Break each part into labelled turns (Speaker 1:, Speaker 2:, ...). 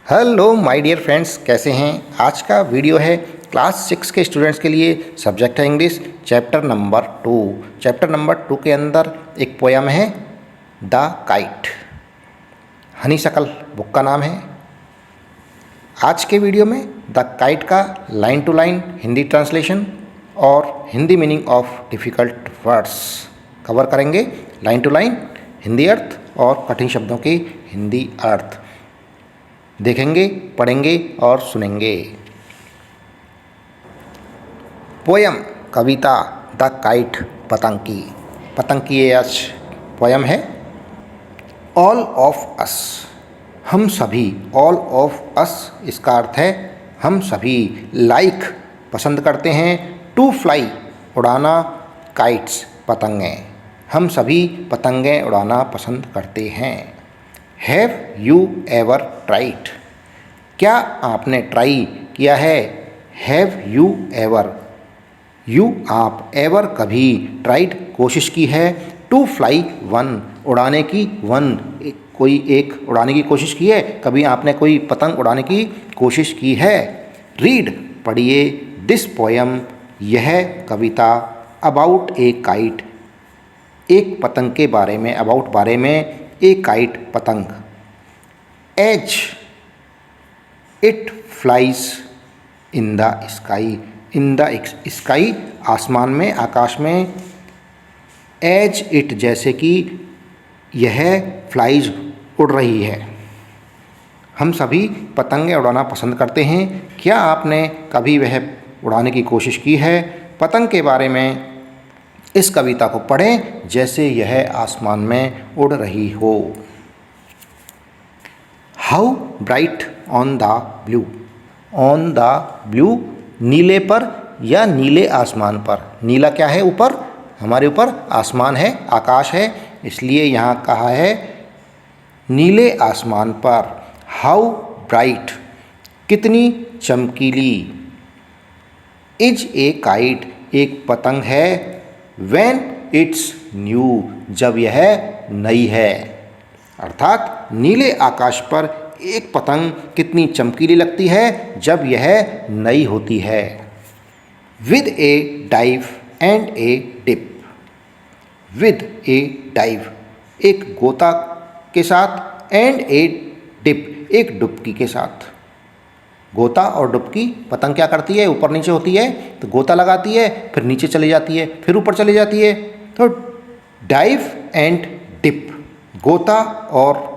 Speaker 1: Hello my dear friends, कैसे हैं। आज का वीडियो है क्लास 6 के स्टूडेंट्स के लिए। सब्जेक्ट है English, chapter number 2। Chapter number 2 के अंदर एक पोयम है द काइट। हनीशकल बुक का नाम है। आज के वीडियो में द काइट का line to line Hindi translation और Hindi meaning of difficult words cover करेंगे। लाइन टू लाइन हिंदी अर्थ और कठिन शब्दों के हिंदी अर्थ देखेंगे, पढ़ेंगे और सुनेंगे। पोयम कविता द काइट पतंग की ये आज पोयम है। ऑल ऑफ अस, हम सभी। ऑल ऑफ अस इसका अर्थ है हम सभी। लाइक पसंद करते हैं, टू फ्लाई उड़ाना, काइट्स पतंगें। हम सभी पतंगें उड़ाना पसंद करते हैं। हैव यू एवर ट्राइड, क्या आपने ट्राई किया है। हैव यू एवर, यू आप, एवर कभी, ट्राइड कोशिश की है। टू फ्लाई वन, उड़ाने की, वन कोई एक उड़ाने की कोशिश की है। कभी आपने कोई पतंग उड़ाने की कोशिश की है। रीड पढ़िए दिस पोयम, यह कविता। अबाउट ए काइट, एक पतंग के बारे में, अबाउट बारे में, ए काइट पतंग। As it flies in the sky, in the sky आसमान में, आकाश में। एज इट जैसे कि यह फ्लाइज उड़ रही है। हम सभी पतंगें उड़ाना पसंद करते हैं। क्या आपने कभी वह उड़ाने की कोशिश की है। पतंग के बारे में इस कविता को पढ़ें जैसे यह आसमान में उड़ रही हो। How bright on the blue, on the blue नीले पर या नीले आसमान पर। नीला क्या है, ऊपर, हमारे ऊपर आसमान है, आकाश है, इसलिए यहाँ कहा है नीले आसमान पर। हाउ ब्राइट कितनी चमकीली। इज ए काइट एक पतंग है। व्हेन इट्स न्यू जब यह नई है। अर्थात नीले आकाश पर एक पतंग कितनी चमकीली लगती है जब यह नई होती है। With a dive and a dip, with a dive एक गोता के साथ, एंड ए डिप एक डुबकी के साथ। गोता और डुबकी, पतंग क्या करती है, ऊपर नीचे होती है तो गोता लगाती है, फिर नीचे चली जाती है, फिर ऊपर चली जाती है। तो डाइव एंड डिप, गोता और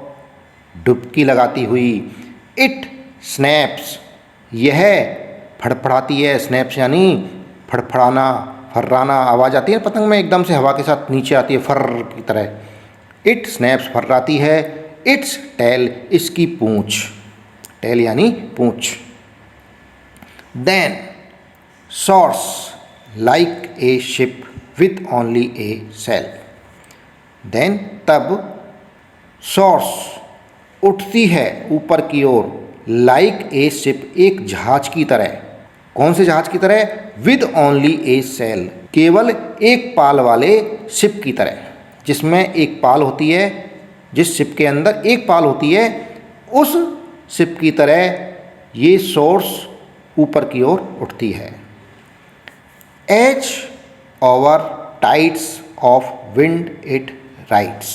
Speaker 1: डुबकी लगाती हुई। इट स्नैप्स यह फड़फड़ाती है। स्नैप्स यानी फड़फड़ाना, फर्राना, आवाज़ आती है पतंग में, एकदम से हवा के साथ नीचे आती है फर्र की तरह। इट स्नैप्स फर्राती है। इट्स टेल इसकी पूँछ, टेल यानी पूँछ। Then soars like a ship with only a sail, then तब soars उठती है ऊपर की ओर, like a ship एक जहाज की तरह। कौन से जहाज की तरह, with only a sail केवल एक पाल वाले शिप की तरह, जिसमें एक पाल होती है, जिस शिप के अंदर एक पाल होती है, उस शिप की तरह ये सोर्स ऊपर की ओर उठती है। As over tides of wind it rides,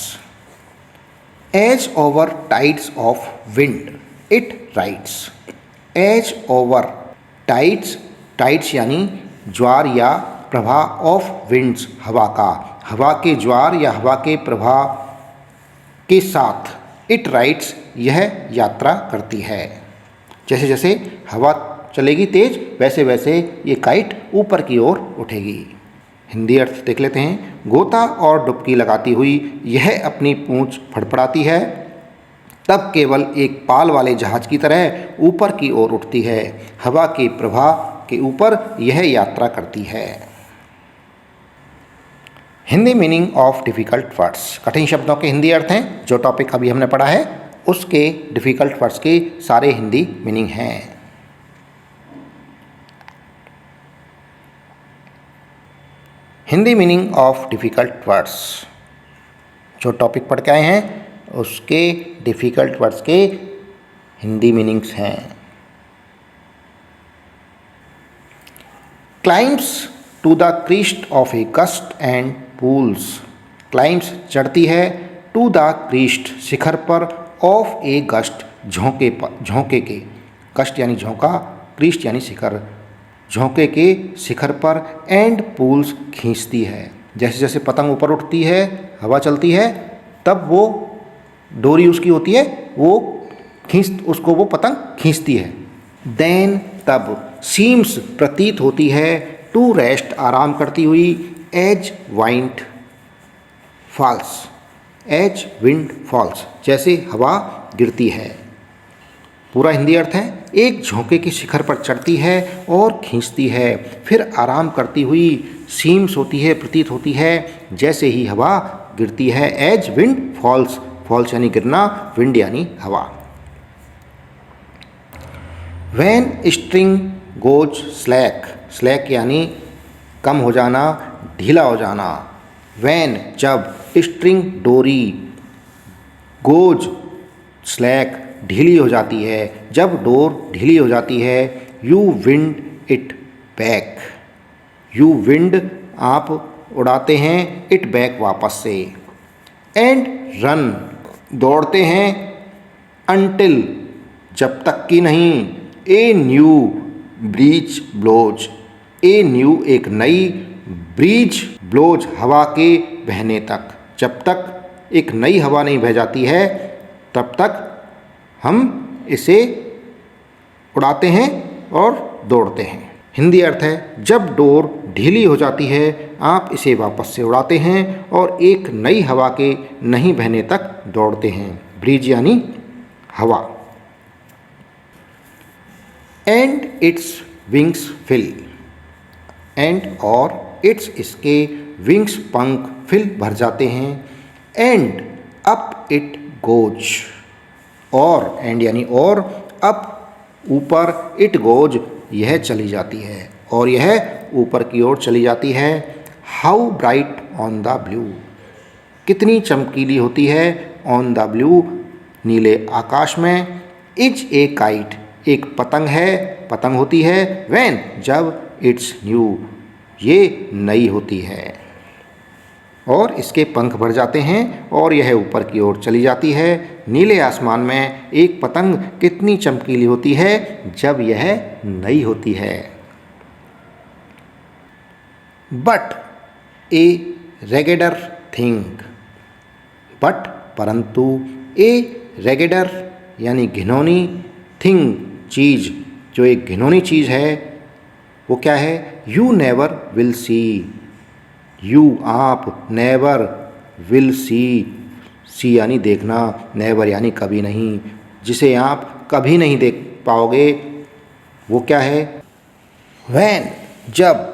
Speaker 1: as over tides of wind it rides. As over tides, tides यानी ज्वार या प्रवाह, ऑफ विंड्स हवा का, हवा के ज्वार या हवा के प्रवाह के साथ। इट राइड्स यह यात्रा करती है। जैसे जैसे हवा चलेगी तेज, वैसे वैसे ये काइट ऊपर की ओर उठेगी। हिंदी अर्थ देख लेते हैं। गोता और डुबकी लगाती हुई यह अपनी पूँछ फड़फड़ाती है, तब केवल एक पाल वाले जहाज की तरह ऊपर की ओर उठती है। हवा के प्रवाह के ऊपर यह यात्रा करती है। Hindi meaning of difficult words, कठिन शब्दों के हिंदी अर्थ हैं। जो टॉपिक अभी हमने पढ़ा है उसके डिफ़िकल्ट वर्ड्स के सारे हिंदी मीनिंग हैं। Hindi meaning of difficult words, जो टॉपिक पढ़ के आए हैं उसके डिफ़िकल्ट वर्ड्स के हिंदी मीनिंग्स हैं। Climbs to the crest of a gust and pulls. Climbs चढ़ती है, टू द क्रीस्ट शिखर पर, ऑफ ए गस्ट झोंके पर, झोंके के, कष्ट यानी झोंका, क्रीस्ट यानी शिखर, झोंके के शिखर पर, एंड पूल्स खींचती है। जैसे जैसे पतंग ऊपर उठती है, हवा चलती है, तब वो डोरी उसकी होती है, उसको वो पतंग खींचती है। देन तब, सीम्स प्रतीत होती है, टू रेस्ट आराम करती हुई, as wind falls, as wind falls जैसे हवा गिरती है। पूरा हिंदी अर्थ है, एक झोंके की शिखर पर चढ़ती है और खींचती है, फिर आराम करती हुई, सीम्स होती है, प्रतीत होती है, जैसे ही हवा गिरती है, एज विंड फॉल्स, फॉल्स यानी गिरना, विंड यानी हवा। When string goes slack, slack यानी कम हो जाना, ढीला हो जाना। व्हेन जब, स्ट्रिंग डोरी, गोज स्लैक ढीली हो जाती है, जब डोर ढीली हो जाती है, you wind it back, you wind आप उड़ाते हैं, इट बैक वापस से, एंड रन दौड़ते हैं, अनटिल जब तक कि नहीं, a new breeze blows, a new एक नई, ब्रीज ब्लोज हवा के बहने तक, जब तक एक नई हवा नहीं बह जाती है तब तक हम इसे उड़ाते हैं और दौड़ते हैं। हिंदी अर्थ है, जब डोर ढीली हो जाती है आप इसे वापस से उड़ाते हैं और एक नई हवा के नहीं बहने तक दौड़ते हैं। ब्रीज यानी हवा। And its wings fill, and और इट्स इसके, विंग्स पंख, फिल भर जाते हैं, एंड अप इट गोज, और, एंड यानी और, अप ऊपर, इट गोज यह चली जाती है, और यह ऊपर की ओर चली जाती है। How bright on the blue, कितनी चमकीली होती है, ऑन द ब्लू नीले आकाश में। इज ए काइट, एक पतंग है, पतंग होती है, व्हेन जब, इट्स न्यू ये नई होती है, और इसके पंख भर जाते हैं और यह ऊपर की ओर चली जाती है। नीले आसमान में एक पतंग कितनी चमकीली होती है जब यह नई होती है। बट ए रेगेडर थिंग, बट परंतु, ए रेगेडर यानी घिनौनी, थिंग चीज़, जो एक घिनौनी चीज़ है वो क्या है, you never will see, you आप, नेवर विल सी, सी यानी देखना, नेवर यानी कभी नहीं, जिसे आप कभी नहीं देख पाओगे वो क्या है। व्हेन जब,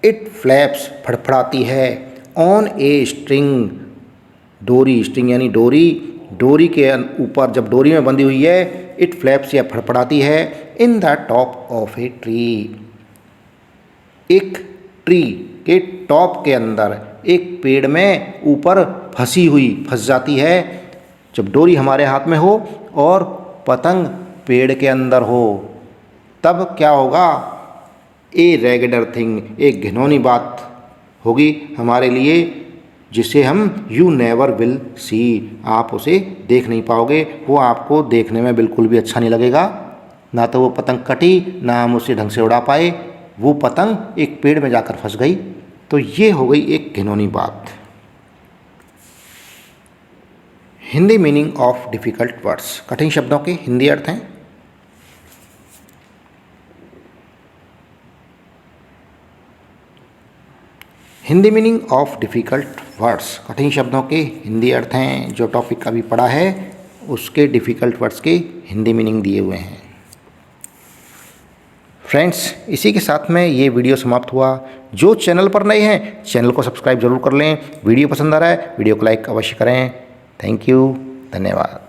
Speaker 1: इट फ्लैप्स फड़फड़ाती है, ऑन ए स्ट्रिंग डोरी, स्ट्रिंग यानी डोरी, डोरी के ऊपर जब डोरी में बंधी हुई है, इट फ्लैप्स या फड़फड़ाती है, in the top of a tree, एक ट्री के टॉप के अंदर, एक पेड़ में ऊपर फंसी हुई, फंस जाती है। जब डोरी हमारे हाथ में हो और पतंग पेड़ के अंदर हो तब क्या होगा, ए रेगेडर थिंग, एक घिनौनी बात होगी हमारे लिए, जिसे हम यू नेवर विल सी, आप उसे देख नहीं पाओगे, वो आपको देखने में बिल्कुल भी अच्छा नहीं लगेगा, ना तो वो पतंग कटी, ना हम उसे ढंग से उड़ा पाए, वो पतंग एक पेड़ में जाकर फंस गई। तो ये हो गई एक घिनौनी बात। Hindi meaning of difficult words, कठिन शब्दों के हिंदी अर्थ हैं। Hindi meaning of difficult words, कठिन शब्दों के हिंदी अर्थ हैं। जो टॉपिक अभी पढ़ा है उसके डिफ़िकल्ट वर्ड्स के हिंदी मीनिंग दिए हुए हैं। फ्रेंड्स, इसी के साथ में ये वीडियो समाप्त हुआ। जो चैनल पर नए हैं चैनल को सब्सक्राइब जरूर कर लें। वीडियो पसंद आ रहा है वीडियो को लाइक अवश्य करें। थैंक यू, धन्यवाद।